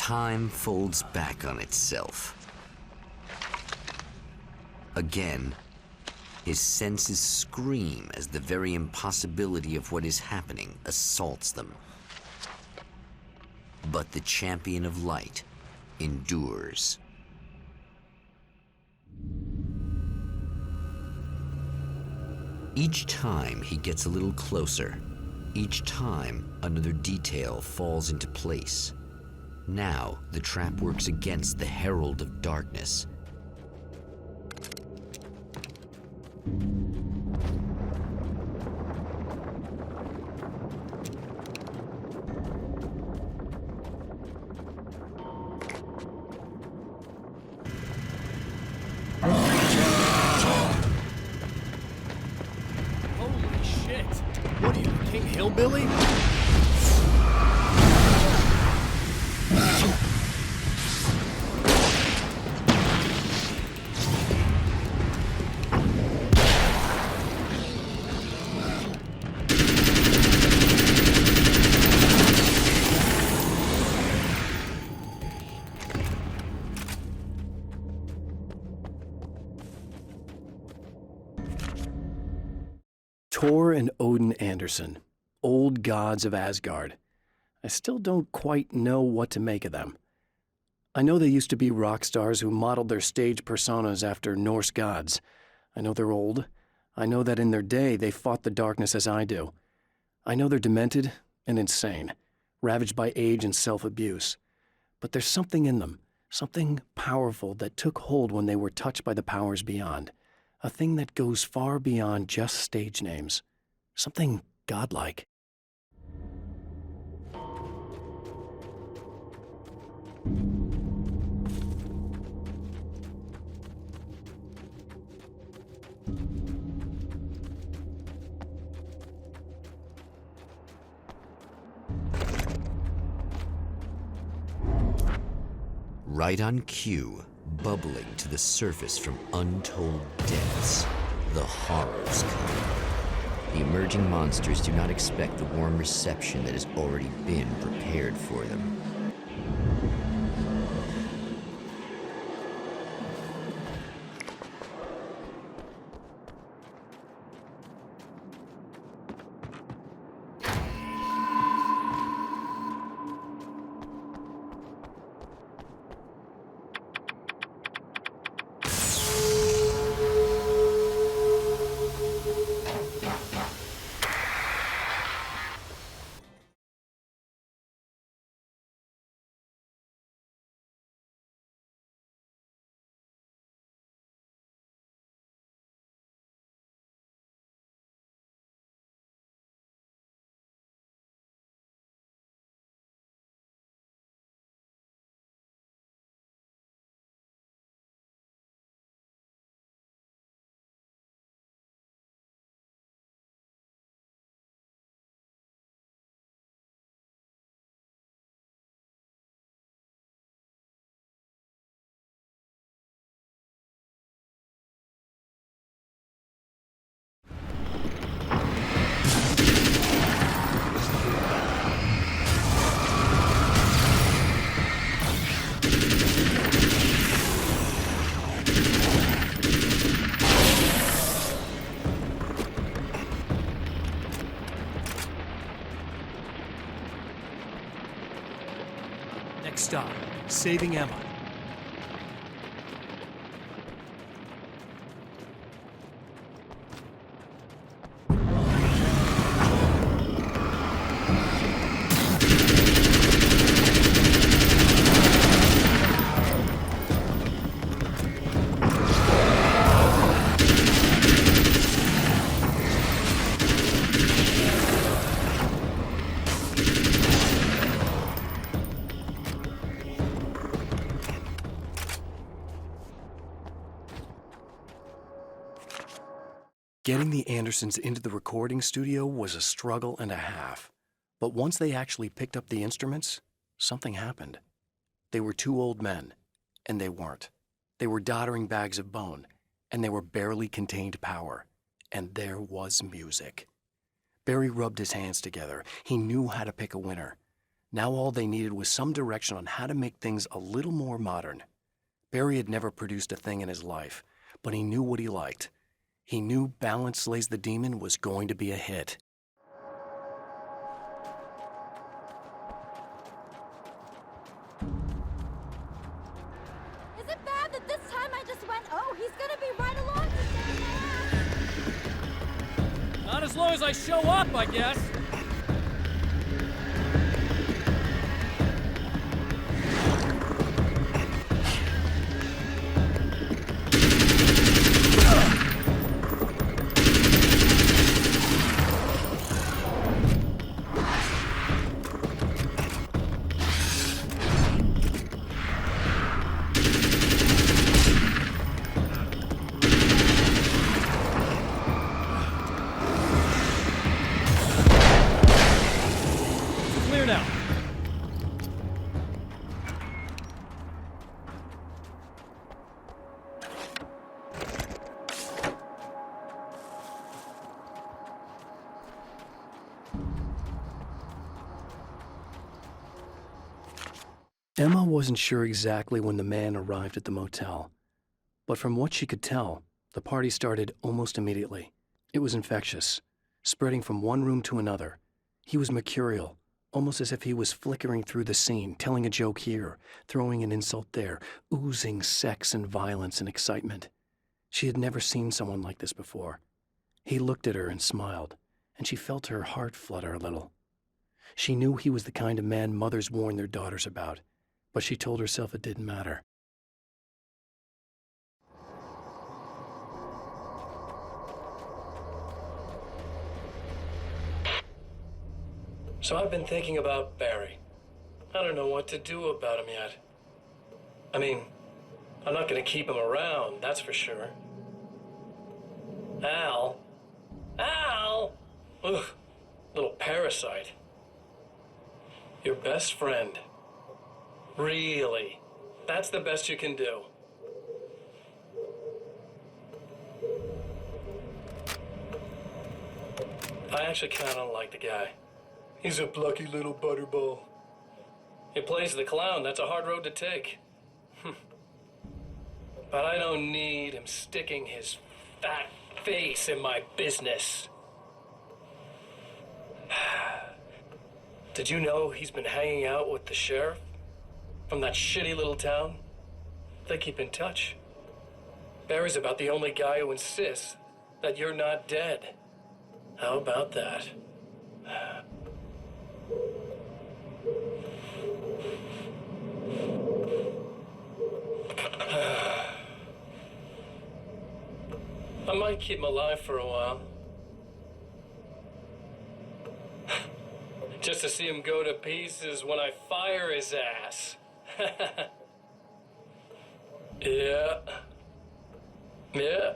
Time folds back on itself. Again, his senses scream as the very impossibility of what is happening assaults them. But the champion of light endures. Each time he gets a little closer, each time another detail falls into place. Now the trap works against the herald of darkness. Holy shit! What are you, King Hillbilly? Thor and Odin Anderson, old gods of Asgard. I still don't quite know what to make of them. I know they used to be rock stars who modeled their stage personas after Norse gods. I know they're old. I know that in their day they fought the darkness as I do. I know they're demented and insane, ravaged by age and self-abuse. But there's something in them, something powerful that took hold when they were touched by the powers beyond. A thing that goes far beyond just stage names. Something godlike. Right on cue, bubbling to the surface from untold depths, the horrors come. The emerging monsters do not expect the warm reception that has already been prepared for them. Next stop, saving Emma. Getting the Andersons into the recording studio was a struggle and a half. But once they actually picked up the instruments, something happened. They were two old men, and they weren't. They were doddering bags of bone, and they were barely contained power. And there was music. Barry rubbed his hands together. He knew how to pick a winner. Now all they needed was some direction on how to make things a little more modern. Barry had never produced a thing in his life, but he knew what he liked. He knew Balance Slays the Demon was going to be a hit. Is it bad that this time I just went, oh, he's gonna be right along to save my ass? Not as long as I show up, I guess. Clear now. Emma wasn't sure exactly when the man arrived at the motel, but from what she could tell, the party started almost immediately. It was infectious, spreading from one room to another. He was mercurial, almost as if he was flickering through the scene, telling a joke here, throwing an insult there, oozing sex and violence and excitement. She had never seen someone like this before. He looked at her and smiled, and she felt her heart flutter a little. She knew he was the kind of man mothers warn their daughters about, but she told herself it didn't matter. So I've been thinking about Barry. I don't know what to do about him yet. I mean, I'm not going to keep him around, that's for sure. Al? Ugh, little parasite. Your best friend. Really? That's the best you can do? I actually kind of like the guy. He's a plucky little butterball. He plays the clown. That's a hard road to take. But I don't need him sticking his fat face in my business. Did you know he's been hanging out with the sheriff from that shitty little town? They keep in touch. Barry's about the only guy who insists that you're not dead. How about that? I might keep him alive for a while. Just to see him go to pieces when I fire his ass. Yeah. Yeah.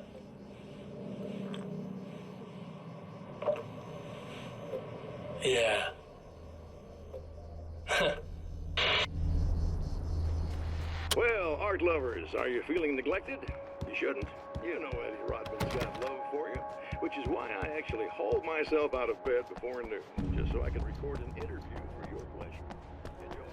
Yeah. Well, art lovers, are you feeling neglected? You shouldn't. You know Eddie Rodman's got love for you, which is why I actually hauled myself out of bed before noon, just so I could record an interview for your pleasure. Enjoy.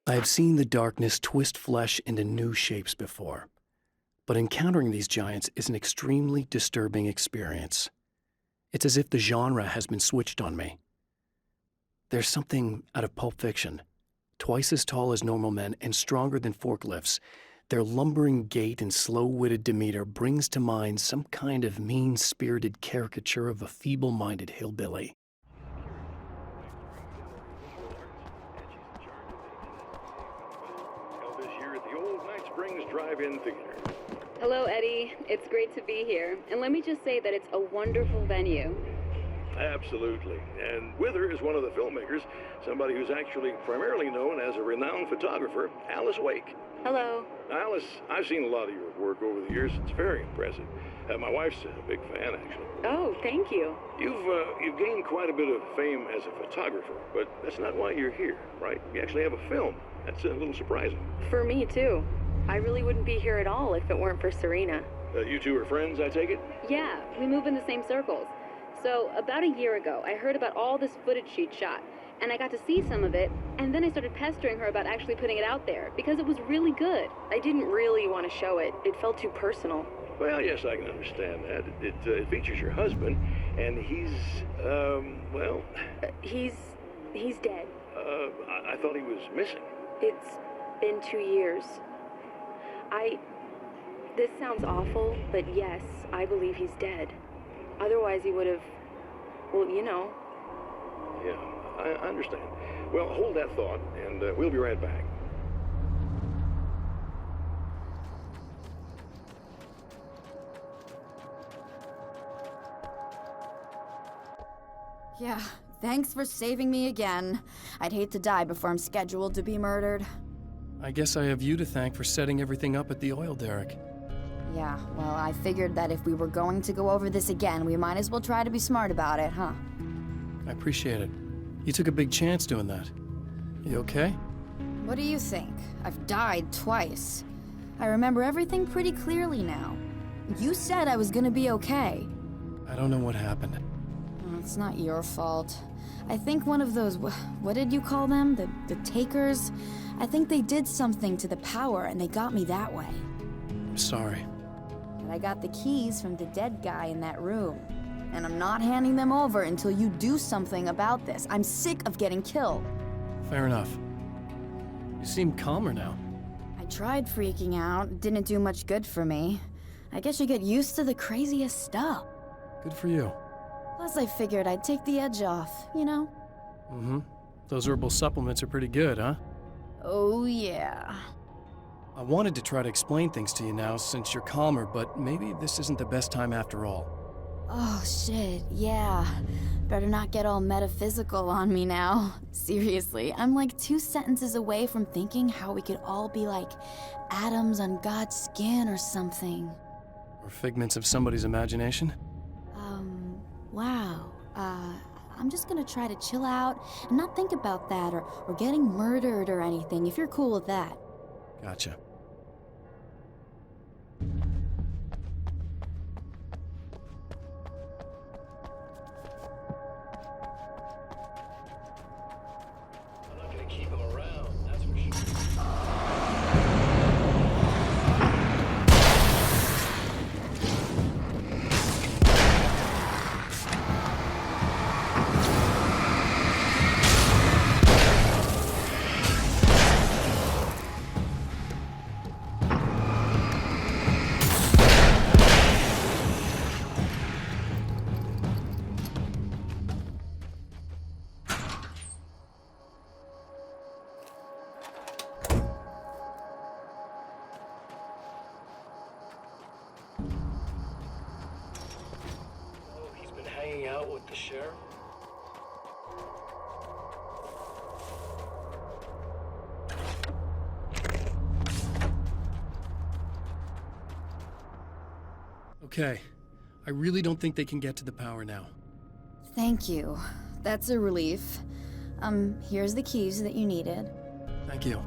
I have seen the darkness twist flesh into new shapes before, but encountering these giants is an extremely disturbing experience. It's as if the genre has been switched on me. There's something out of Pulp Fiction. Twice as tall as normal men and stronger than forklifts, their lumbering gait and slow-witted demeanor brings to mind some kind of mean-spirited caricature of a feeble-minded hillbilly. Drive-in theater. Hello, Eddie. It's great to be here. And let me just say that it's a wonderful venue. Absolutely. And with her is one of the filmmakers, somebody who's actually primarily known as a renowned photographer, Alice Wake. Hello. Alice, I've seen a lot of your work over the years. It's very impressive. My wife's a big fan, actually. Oh, thank you. You've gained quite a bit of fame as a photographer, but that's not why you're here, right? You actually have a film. That's a little surprising. For me, too. I really wouldn't be here at all if it weren't for Serena. You two are friends, I take it? Yeah, we move in the same circles. So, about a year ago, I heard about all this footage she'd shot, and I got to see some of it, and then I started pestering her about actually putting it out there, because it was really good. I didn't really want to show it. It felt too personal. Well, yes, I can understand that. It features your husband, and he's, well... He's dead. I thought he was missing. It's been 2 years. This sounds awful, but yes, I believe he's dead. Otherwise he would have, well, you know. Yeah, I understand. Well, hold that thought, and we'll be right back. Yeah, thanks for saving me again. I'd hate to die before I'm scheduled to be murdered. I guess I have you to thank for setting everything up at the oil derrick. Yeah, well, I figured that if we were going to go over this again, we might as well try to be smart about it, huh? I appreciate it. You took a big chance doing that. You okay? What do you think? I've died twice. I remember everything pretty clearly now. You said I was gonna be okay. I don't know what happened. It's not your fault. I think one of those, what did you call them? The takers? I think they did something to the power and they got me that way. I'm sorry. But I got the keys from the dead guy in that room. And I'm not handing them over until you do something about this. I'm sick of getting killed. Fair enough. You seem calmer now. I tried freaking out. It didn't do much good for me. I guess you get used to the craziest stuff. Good for you. Plus I figured I'd take the edge off, you know? Mm-hmm. Those herbal supplements are pretty good, huh? Oh yeah. I wanted to try to explain things to you now since you're calmer, but maybe this isn't the best time after all. Oh shit, yeah. Better not get all metaphysical on me now. Seriously, I'm like 2 sentences away from thinking how we could all be like atoms on God's skin or something. Or figments of somebody's imagination? Wow. I'm just gonna try to chill out and not think about that or getting murdered or anything, if you're cool with that. Gotcha. I'm not gonna keep him around, that's for sure. Hanging out with the sheriff? Okay. I really don't think they can get to the power now. Thank you. That's a relief. Here's the keys that you needed. Thank you.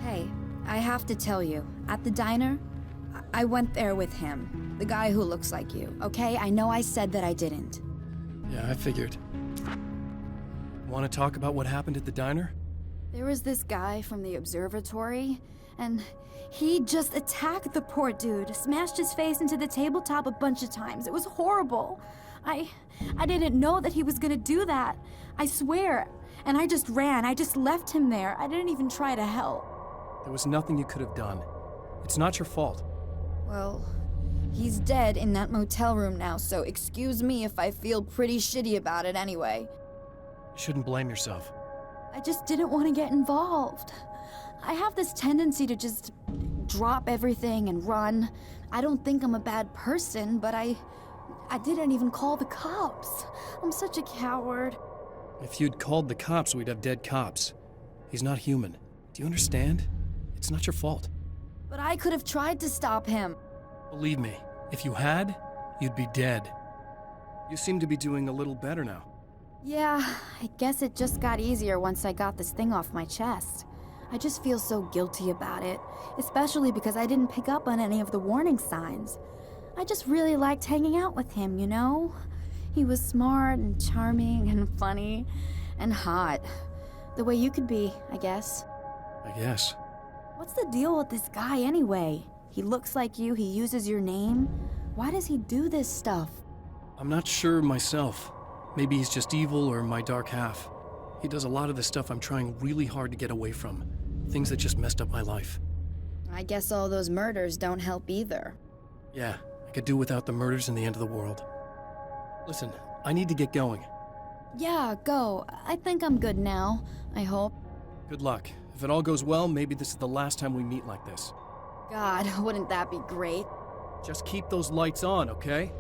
Hey, I have to tell you, at the diner, I went there with him. The guy who looks like you, okay? I know I said that I didn't. Yeah, I figured. Want to talk about what happened at the diner? There was this guy from the observatory, and he just attacked the poor dude, smashed his face into the tabletop a bunch of times. It was horrible. I didn't know that he was gonna do that. I swear. And I just ran. I just left him there. I didn't even try to help. There was nothing you could have done. It's not your fault. Well, he's dead in that motel room now, so excuse me if I feel pretty shitty about it anyway. You shouldn't blame yourself. I just didn't want to get involved. I have this tendency to just drop everything and run. I don't think I'm a bad person, but I I didn't even call the cops. I'm such a coward. If you'd called the cops, we'd have dead cops. He's not human. Do you understand? It's not your fault. But I could have tried to stop him. Believe me, if you had, you'd be dead. You seem to be doing a little better now. Yeah, I guess it just got easier once I got this thing off my chest. I just feel so guilty about it, especially because I didn't pick up on any of the warning signs. I just really liked hanging out with him, you know? He was smart and charming and funny and hot. The way you could be, I guess. I guess. What's the deal with this guy anyway? He looks like you, he uses your name. Why does he do this stuff? I'm not sure myself. Maybe he's just evil or my dark half. He does a lot of the stuff I'm trying really hard to get away from. Things that just messed up my life. I guess all those murders don't help either. Yeah, I could do without the murders and the end of the world. Listen, I need to get going. Yeah, go. I think I'm good now. I hope. Good luck. If it all goes well, maybe this is the last time we meet like this. God, wouldn't that be great? Just keep those lights on, okay?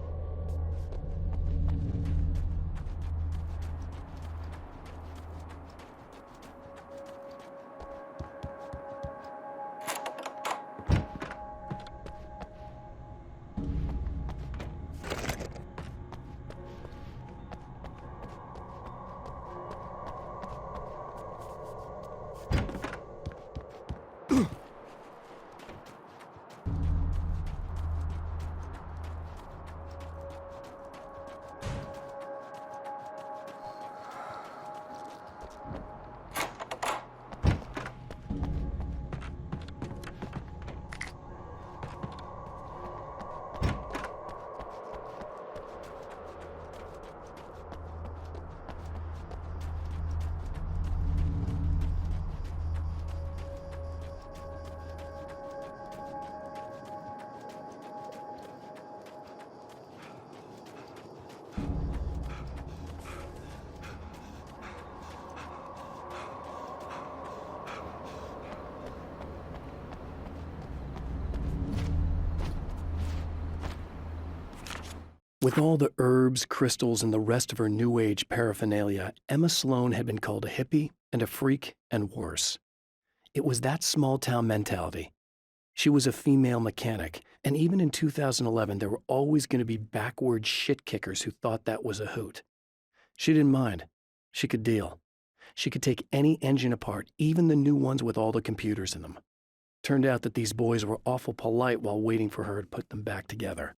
With all the herbs, crystals, and the rest of her New Age paraphernalia, Emma Sloan had been called a hippie and a freak and worse. It was that small-town mentality. She was a female mechanic, and even in 2011, there were always going to be backward shit-kickers who thought that was a hoot. She didn't mind. She could deal. She could take any engine apart, even the new ones with all the computers in them. Turned out that these boys were awful polite while waiting for her to put them back together.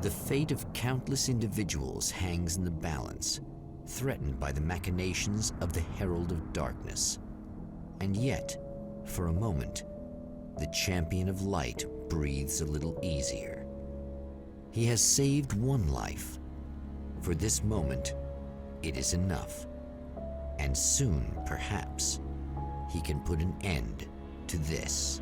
The fate of countless individuals hangs in the balance, threatened by the machinations of the Herald of Darkness. And yet, for a moment, the champion of light breathes a little easier. He has saved one life. For this moment, it is enough. And soon, perhaps, he can put an end to this.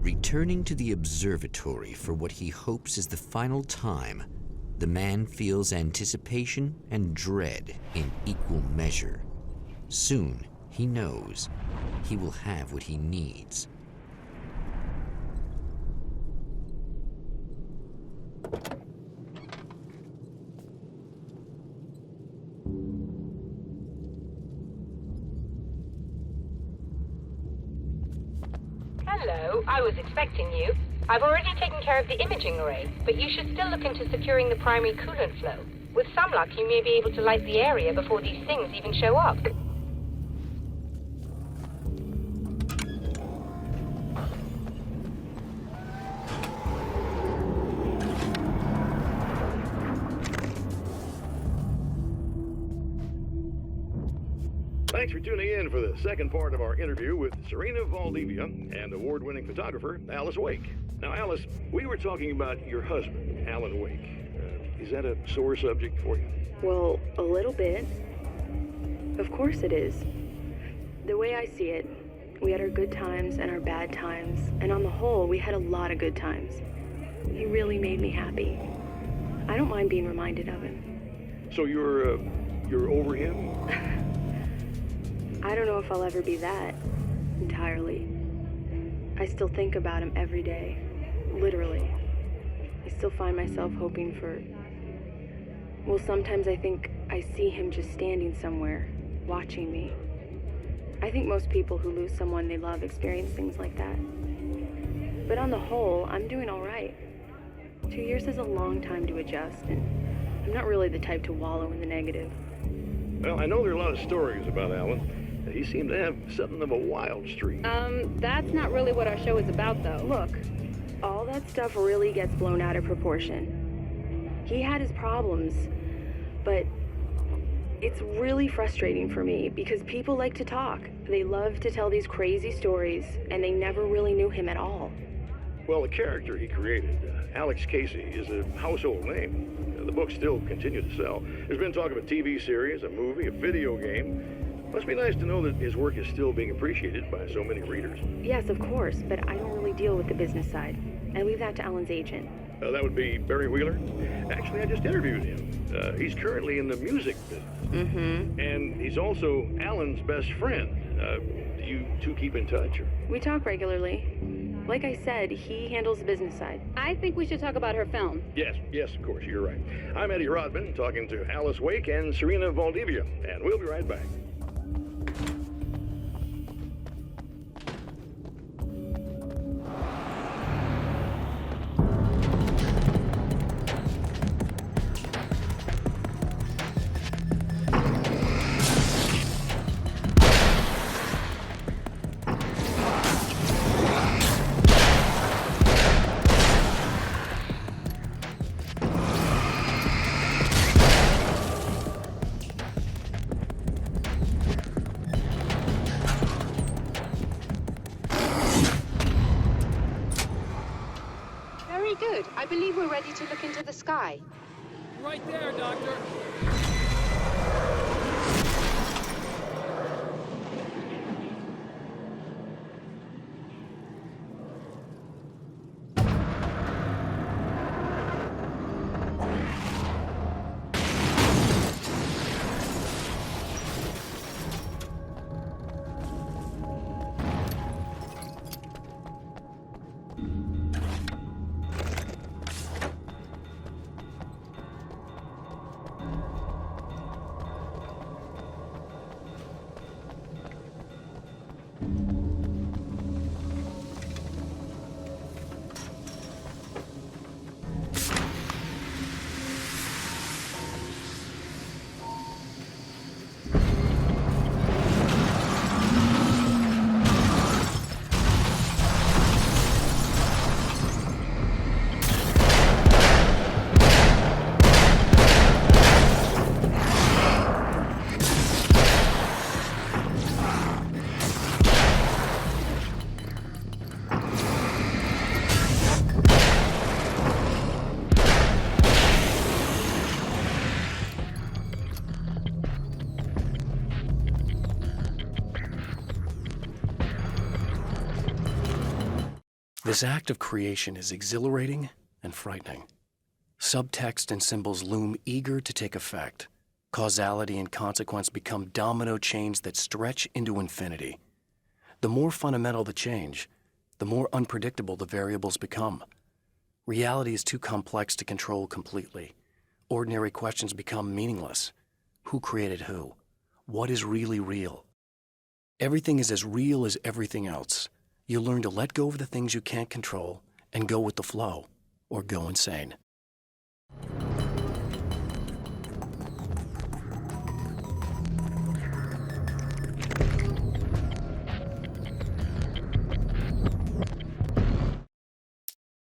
Returning to the observatory for what he hopes is the final time, the man feels anticipation and dread in equal measure. Soon, he knows, he will have what he needs. Hello, I was expecting you. I've already taken care of the imaging array, but you should still look into securing the primary coolant flow. With some luck, you may be able to light the area before these things even show up. Thanks for tuning in for the second part of our interview with Serena Valdivia and award-winning photographer Alice Wake. Now, Alice, we were talking about your husband, Alan Wake. Is that a sore subject for you? Well, a little bit. Of course it is. The way I see it, we had our good times and our bad times, and on the whole, we had a lot of good times. He really made me happy. I don't mind being reminded of him. So you're over him? I don't know if I'll ever be that, entirely. I still think about him every day, literally. I still find myself hoping for... Well, sometimes I think I see him just standing somewhere, watching me. I think most people who lose someone they love experience things like that. But on the whole, I'm doing all right. 2 years is a long time to adjust, and I'm not really the type to wallow in the negative. Well, I know there are a lot of stories about Alan. He seemed to have something of a wild streak. That's not really what our show is about, though. Look, all that stuff really gets blown out of proportion. He had his problems, but it's really frustrating for me because people like to talk. They love to tell these crazy stories, and they never really knew him at all. Well, the character he created, Alex Casey, is a household name. The books still continue to sell. There's been talk of a TV series, a movie, a video game. Must be nice to know that his work is still being appreciated by so many readers. Yes, of course, but I don't really deal with the business side. I leave that to Alan's agent. That would be Barry Wheeler. Actually, I just interviewed him. He's currently in the music business. Mm-hmm. And he's also Alan's best friend. Do you two keep in touch? Or? We talk regularly. Like I said, he handles the business side. I think we should talk about her film. Yes, of course, you're right. I'm Eddie Rodman, talking to Alice Wake and Serena Valdivia, and we'll be right back. Good. I believe we're ready to look into the sky. Right there, Doctor. This act of creation is exhilarating and frightening. Subtext and symbols loom eager to take effect. Causality and consequence become domino chains that stretch into infinity. The more fundamental the change, the more unpredictable the variables become. Reality is too complex to control completely. Ordinary questions become meaningless. Who created who? What is really real? Everything is as real as everything else, you learn to let go of the things you can't control and go with the flow, or go insane.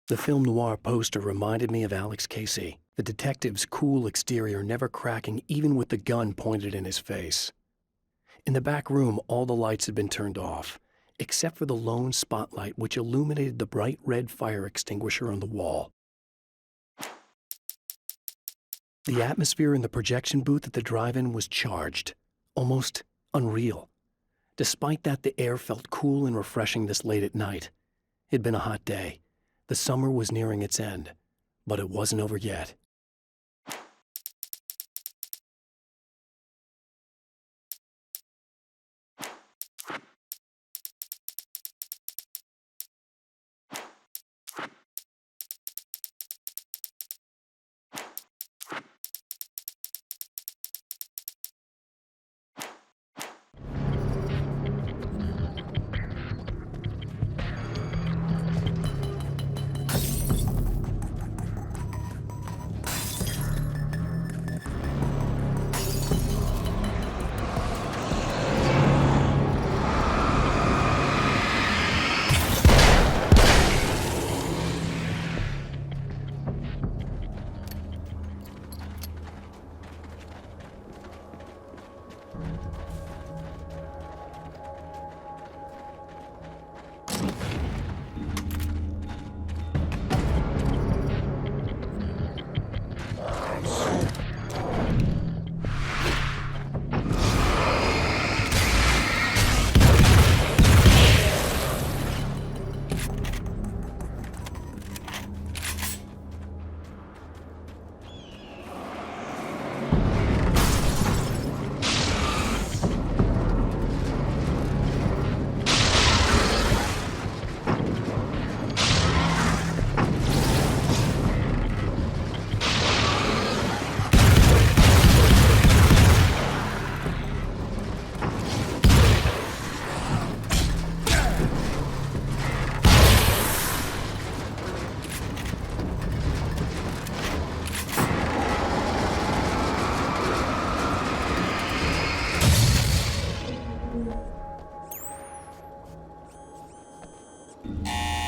The film noir poster reminded me of Alex Casey, the detective's cool exterior never cracking even with the gun pointed in his face. In the back room, all the lights had been turned off, except for the lone spotlight which illuminated the bright red fire extinguisher on the wall. The atmosphere in the projection booth at the drive-in was charged, almost unreal. Despite that, the air felt cool and refreshing this late at night. It'd been a hot day. The summer was nearing its end, but it wasn't over yet.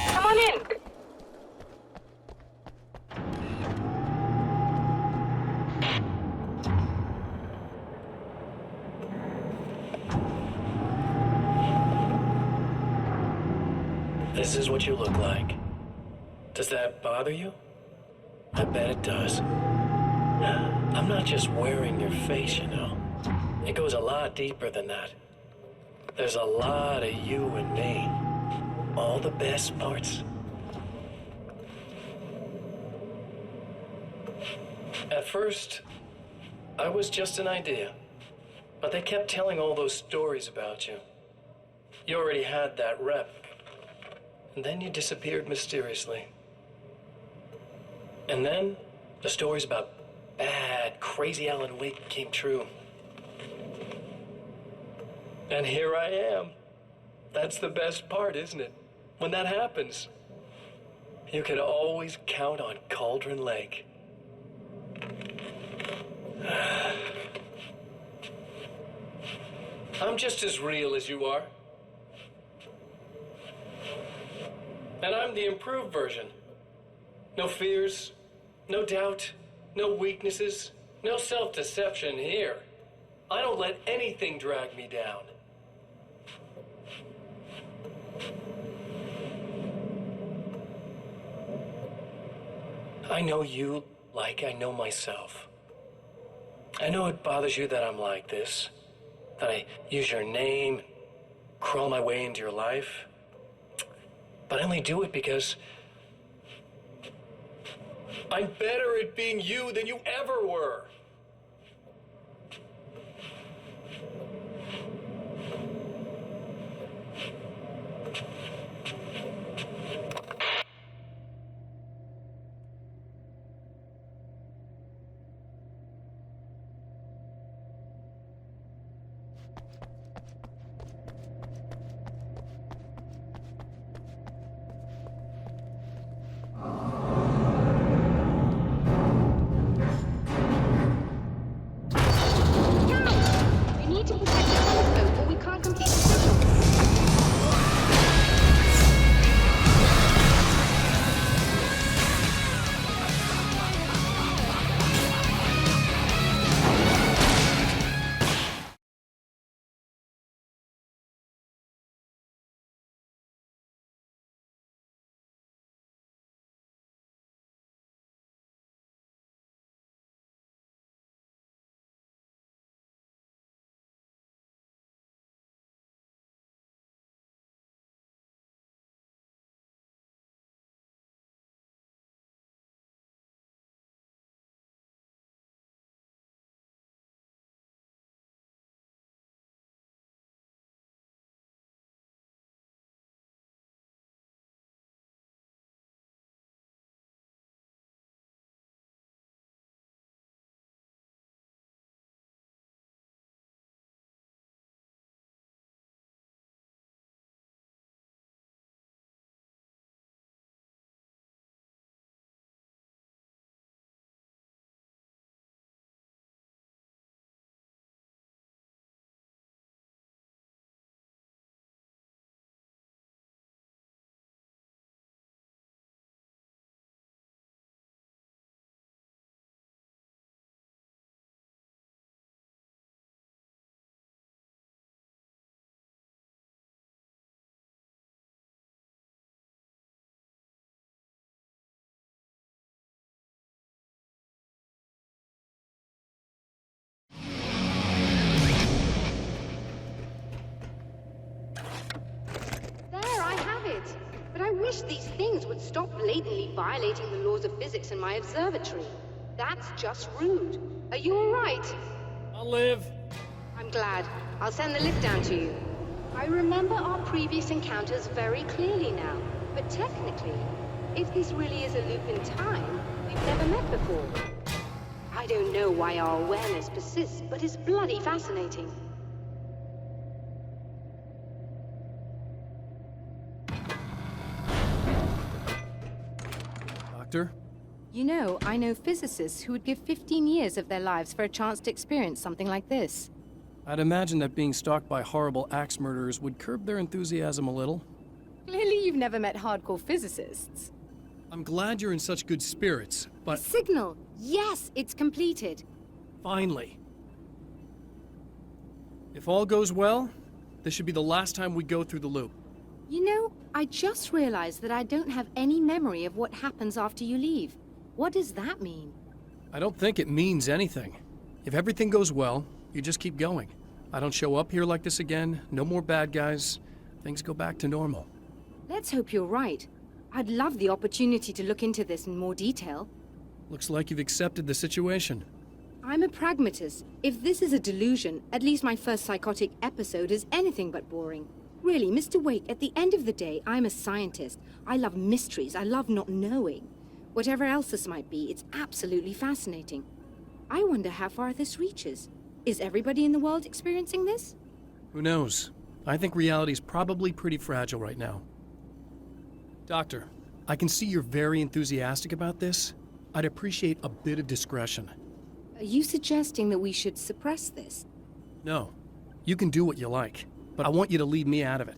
Come on in. This is what you look like. Does that bother you? I bet it does. I'm not just wearing your face, you know. It goes a lot deeper than that. There's a lot of you and me. All the best parts. At first, I was just an idea. But they kept telling all those stories about you. You already had that rep. And then you disappeared mysteriously. And then, the stories about bad, crazy Alan Wake came true. And here I am. That's the best part, isn't it? When that happens, you can always count on Cauldron Lake. I'm just as real as you are. And I'm the improved version. No fears, no doubt, no weaknesses, no self-deception here. I don't let anything drag me down. I know you like I know myself. I know it bothers you that I'm like this, that I use your name, crawl my way into your life. But I only do it because I'm better at being you than you ever were. protect the telephone or we can't complete the circle. There, I have it. But I wish these things would stop blatantly violating the laws of physics in my observatory. That's just rude. Are you all right? I'll live. I'm glad. I'll send the lift down to you. I remember our previous encounters very clearly now. But technically, if this really is a loop in time, we've never met before. I don't know why our awareness persists, but it's bloody fascinating. Doctor? You know, I know physicists who would give 15 years of their lives for a chance to experience something like this. I'd imagine that being stalked by horrible axe murderers would curb their enthusiasm a little. Clearly you've never met hardcore physicists. I'm glad you're in such good spirits, but Signal! Yes, it's completed. finally. If all goes well, this should be the last time we go through the loop. You know, I just realized that I don't have any memory of what happens after you leave. What does that mean? I don't think it means anything. If everything goes well, you just keep going. I don't show up here like this again, no more bad guys. Things go back to normal. Let's hope you're right. I'd love the opportunity to look into this in more detail. Looks like you've accepted the situation. I'm a pragmatist. If this is a delusion, at least my first psychotic episode is anything but boring. Really, Mr. Wake, at the end of the day, I'm a scientist. I love mysteries. I love not knowing. Whatever else this might be, it's absolutely fascinating. I wonder how far this reaches. Is everybody in the world experiencing this? Who knows? I think reality's probably pretty fragile right now. Doctor, I can see you're very enthusiastic about this. I'd appreciate a bit of discretion. Are you suggesting that we should suppress this? No, you can do what you like, but I want you to leave me out of it.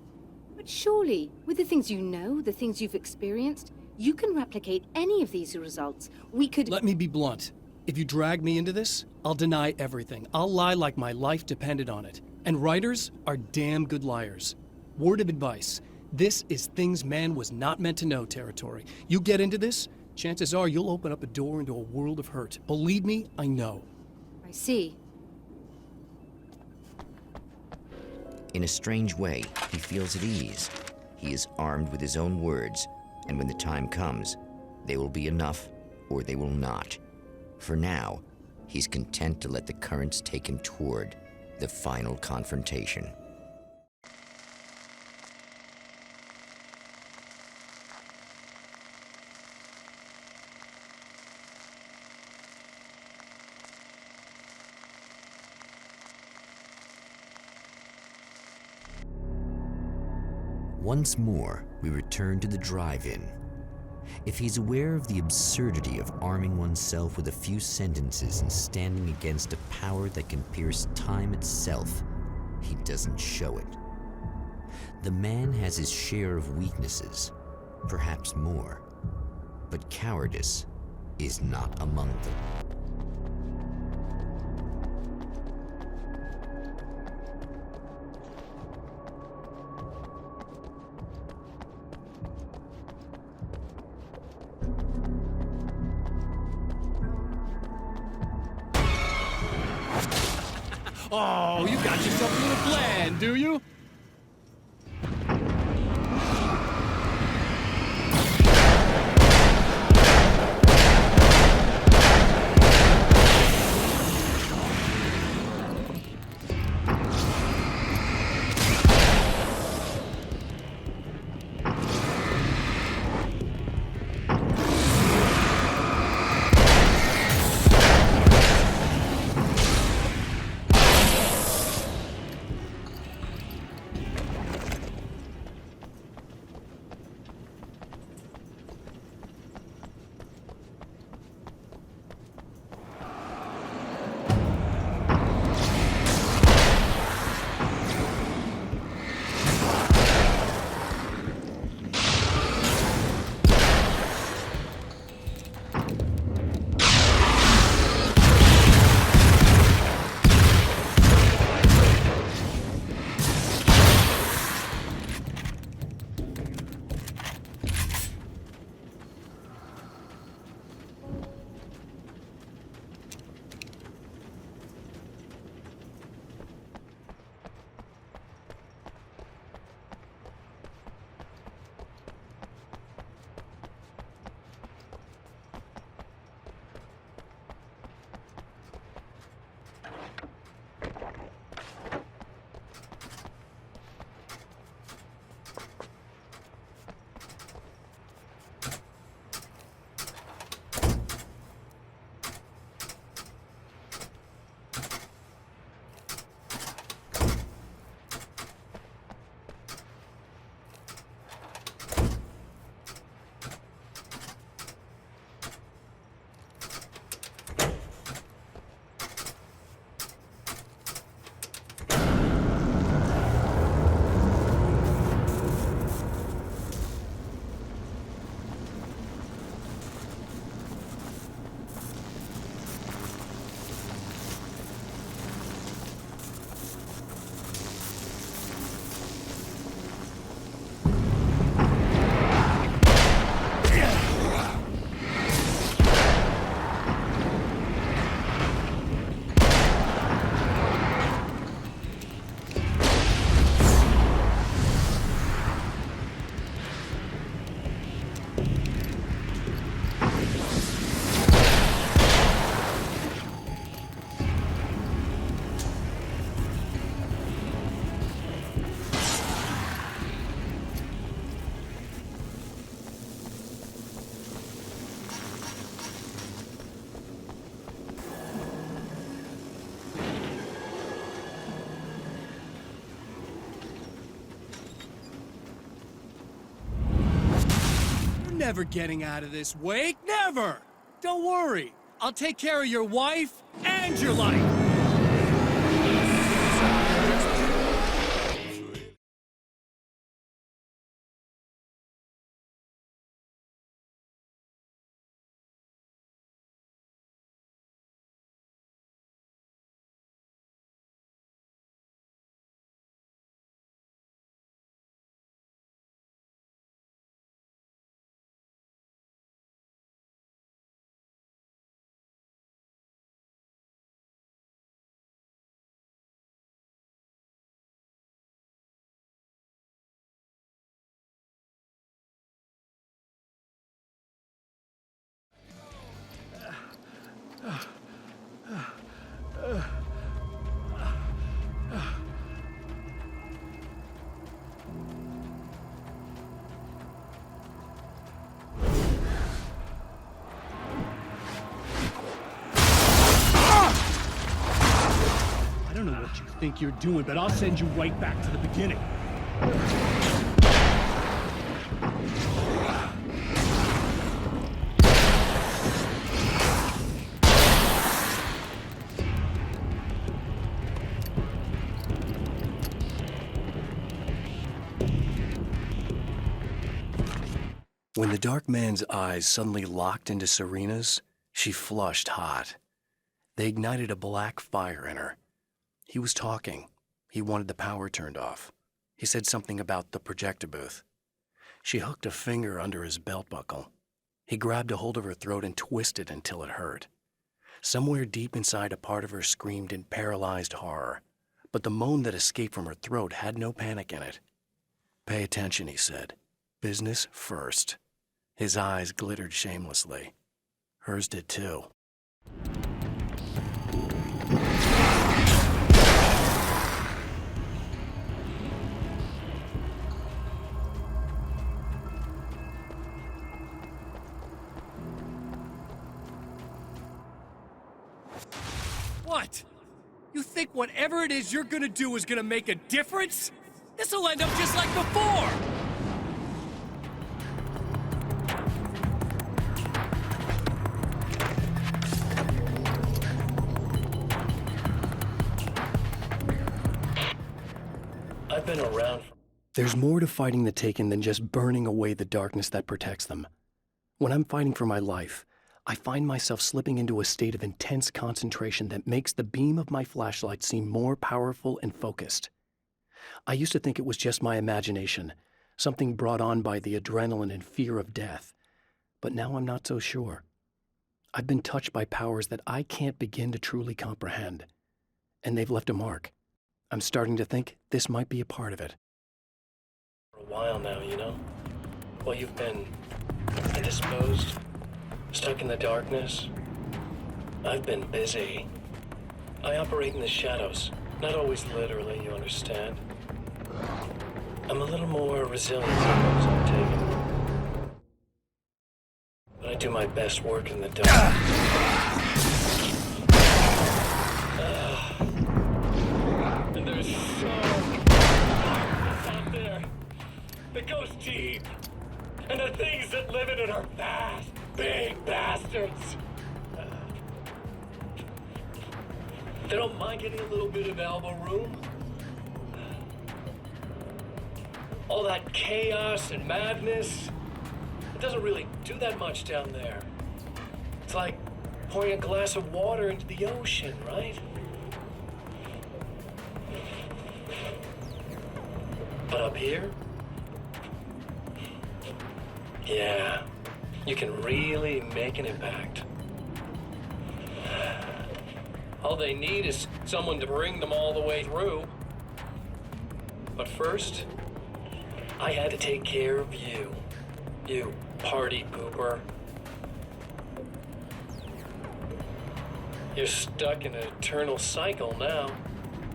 But surely, with the things you know, the things you've experienced, you can replicate any of these results. We could... Let me be blunt. If you drag me into this, I'll deny everything. I'll lie like my life depended on it. And writers are damn good liars. Word of advice. This is things man was not meant to know territory. You get into this, chances are you'll open up a door into a world of hurt. Believe me, I know. I see. In a strange way, he feels at ease. He is armed with his own words, and when the time comes, they will be enough or they will not. For now, he's content to let the currents take him toward the final confrontation. Once more, we return to the drive-in. If he's aware of the absurdity of arming oneself with a few sentences and standing against a power that can pierce time itself, he doesn't show it. The man has his share of weaknesses, perhaps more, but cowardice is not among them. Oh, you got yourself a little plan, do you? Never getting out of this, Wake. Never! Don't worry. I'll take care of your wife and your life. I don't know what you think you're doing, but I'll send you right back to the beginning. When the dark man's eyes suddenly locked into Serena's, she flushed hot. They ignited a black fire in her. He was talking. He wanted the power turned off. He said something about the projector booth. She hooked a finger under his belt buckle. He grabbed a hold of her throat and twisted until it hurt. Somewhere deep inside, a part of her screamed in paralyzed horror, but the moan that escaped from her throat had no panic in it. "Pay attention," he said. "Business first." His eyes glittered shamelessly. Hers did too. What? You think whatever it is you're gonna do is gonna make a difference? This'll end up just like before! I've been around. There's more to fighting the Taken than just burning away the darkness that protects them. When I'm fighting for my life, I find myself slipping into a state of intense concentration that makes the beam of my flashlight seem more powerful and focused. I used to think it was just my imagination, something brought on by the adrenaline and fear of death, but now I'm not so sure. I've been touched by powers that I can't begin to truly comprehend, and they've left a mark. I'm starting to think this might be a part of it. For a while now, you know? Well, you've been indisposed, stuck in the darkness. I've been busy. I operate in the shadows, not always literally, you understand? I'm a little more resilient than those I'm taking. But I do my best work in the dark. And there's so much darkness out there that goes deep. And the things that live in it are vast, big bastards. They don't mind getting a little bit of elbow room. All that chaos and madness, it doesn't really do that much down there. It's like pouring a glass of water into the ocean, right? But up here, yeah, you can really make an impact. All they need is someone to bring them all the way through. But first, I had to take care of you. You party pooper. You're stuck in an eternal cycle now.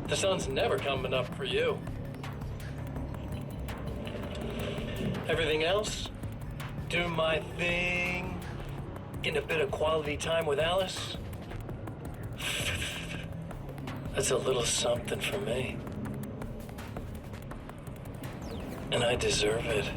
The sun's never coming up for you. Everything else? Do my thing. Getting a bit of quality time with Alice. That's a little something for me. And I deserve it.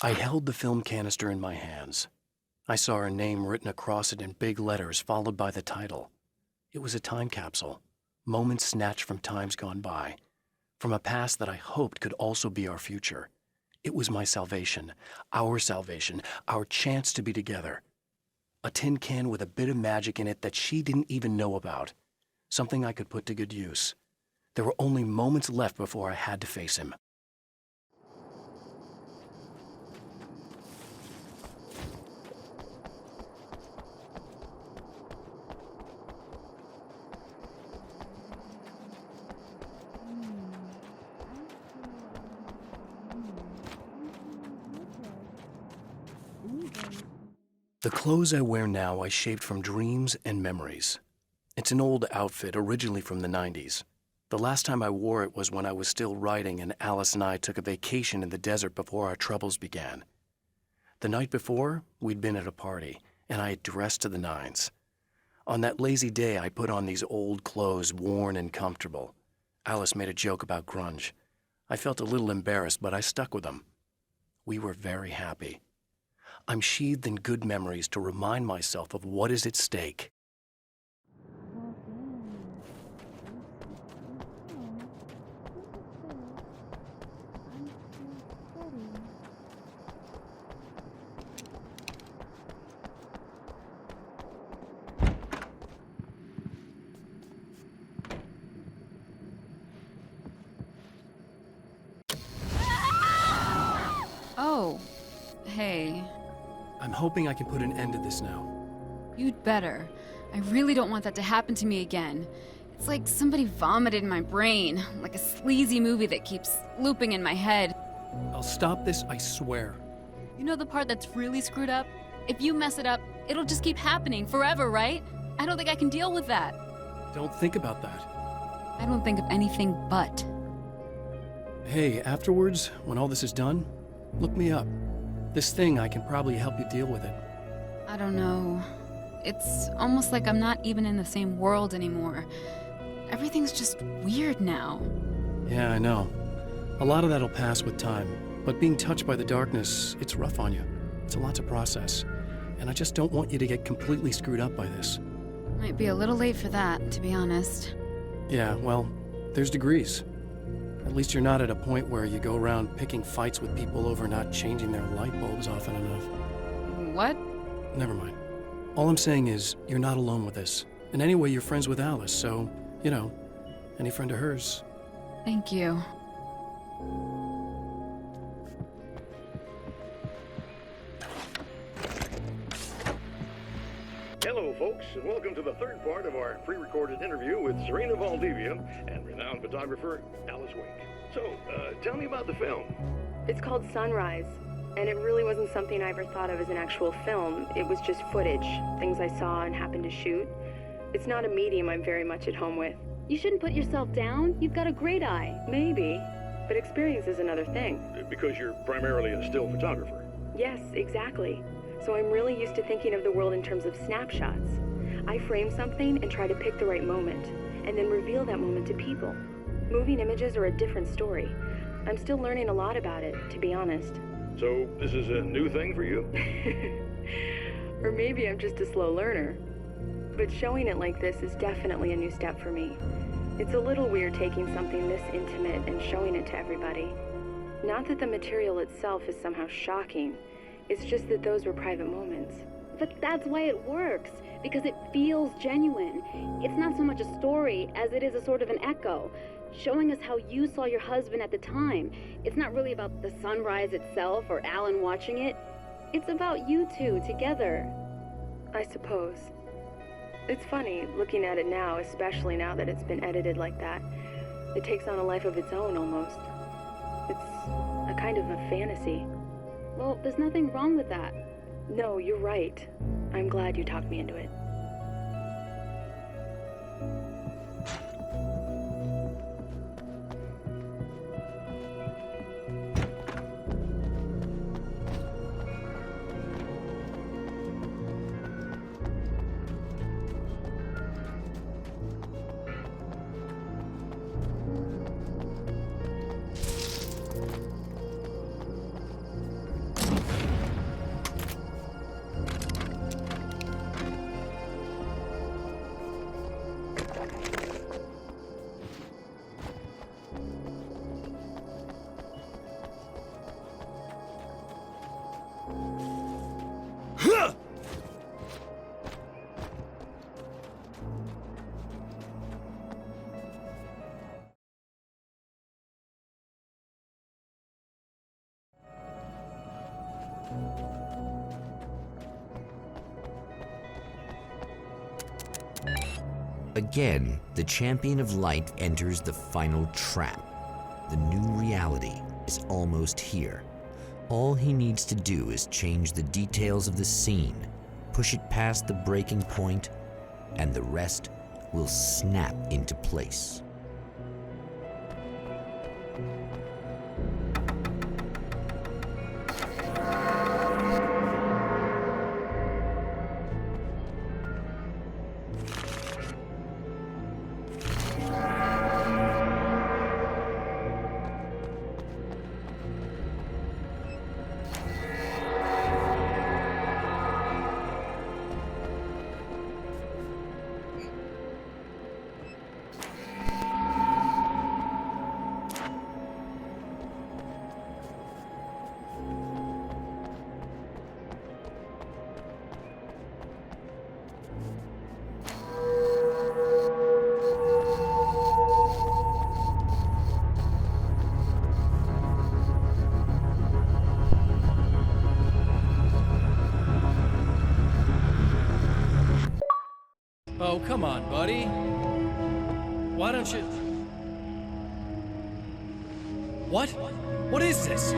I held the film canister in my hands. I saw her name written across it in big letters, followed by the title. It was a time capsule, moments snatched from times gone by, from a past that I hoped could also be our future. It was my salvation, our chance to be together. A tin can with a bit of magic in it that she didn't even know about. Something I could put to good use. There were only moments left before I had to face him. The clothes I wear now I shaped from dreams and memories. It's an old outfit, originally from the 90s. The last time I wore it was when I was still writing and Alice and I took a vacation in the desert before our troubles began. The night before, we'd been at a party, and I had dressed to the nines. On that lazy day, I put on these old clothes, worn and comfortable. Alice made a joke about grunge. I felt a little embarrassed, but I stuck with them. We were very happy. I'm sheathed in good memories to remind myself of what is at stake. Oh, hey. I'm hoping I can put an end to this now. You'd better. I really don't want that to happen to me again. It's like somebody vomited in my brain, like a sleazy movie that keeps looping in my head. I'll stop this, I swear. You know the part that's really screwed up? If you mess it up, it'll just keep happening forever, right? I don't think I can deal with that. Don't think about that. I don't think of anything but. Hey, afterwards, when all this is done, look me up. This thing, I can probably help you deal with it. I don't know. It's almost like I'm not even in the same world anymore. Everything's just weird now. Yeah, I know. A lot of that'll pass with time, but being touched by the darkness, it's rough on you. It's a lot to process, and I just don't want you to get completely screwed up by this. Might be a little late for that, to be honest. Yeah, well, there's degrees. At least you're not at a point where you go around picking fights with people over not changing their light bulbs often enough. What? Never mind. All I'm saying is, you're not alone with this. And anyway, you're friends with Alice, so, you know, any friend of hers. Thank you. Hello, folks, and welcome to the third part of our pre-recorded interview with Serena Valdivia and renowned photographer Alice Wake. So, tell me about the film. It's called Sunrise, and it really wasn't something I ever thought of as an actual film. It was just footage, things I saw and happened to shoot. It's not a medium I'm very much at home with. You shouldn't put yourself down. You've got a great eye. Maybe, but experience is another thing. Because you're primarily a still photographer. Yes, exactly. So I'm really used to thinking of the world in terms of snapshots. I frame something and try to pick the right moment, and then reveal that moment to people. Moving images are a different story. I'm still learning a lot about it, to be honest. So, this is a new thing for you? Or maybe I'm just a slow learner. But showing it like this is definitely a new step for me. It's a little weird taking something this intimate and showing it to everybody. Not that the material itself is somehow shocking. It's just that those were private moments. But that's why it works, because it feels genuine. It's not so much a story as it is a sort of an echo, showing us how you saw your husband at the time. It's not really about the sunrise itself or Alan watching it. It's about you two together. I suppose. It's funny, looking at it now, especially now that it's been edited like that. It takes on a life of its own, almost. It's a kind of a fantasy. Well, there's nothing wrong with that. No, you're right. I'm glad you talked me into it. Again, the champion of light enters the final trap. The new reality is almost here. All he needs to do is change the details of the scene, push it past the breaking point, and the rest will snap into place. Oh, come on, buddy. Why don't you... What? What is this?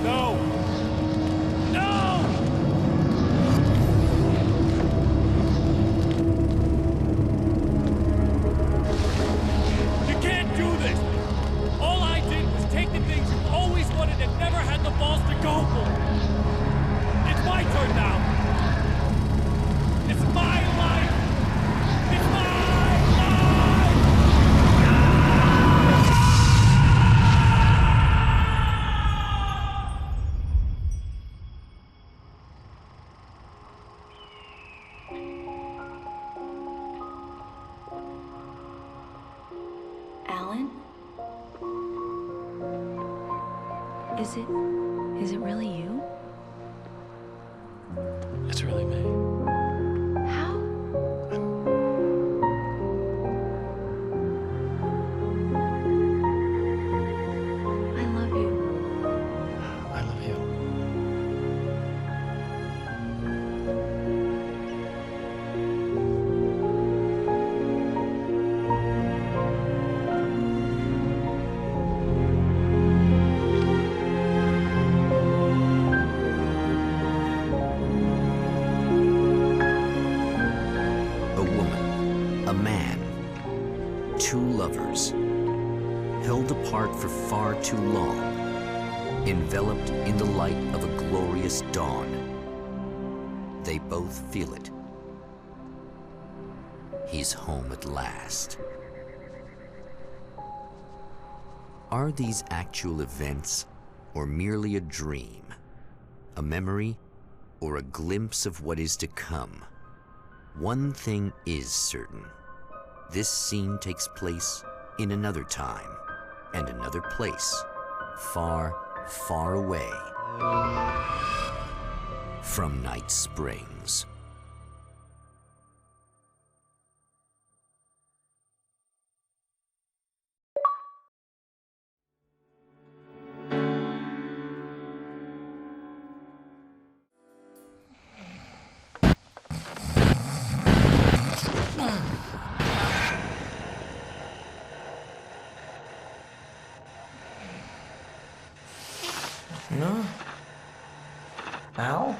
No! No! You can't do this! All I did was take the things you always wanted and never had the balls to go for. It's my turn now! It's my life! It's my life! Alan? Is it really you? It's really me. How? I love you. I love you. Two lovers, held apart for far too long, enveloped in the light of a glorious dawn. They both feel it. He's home at last. Are these actual events, or merely a dream? A memory, or a glimpse of what is to come? One thing is certain. This scene takes place in another time and another place, far, far away from Night Springs. No? Al?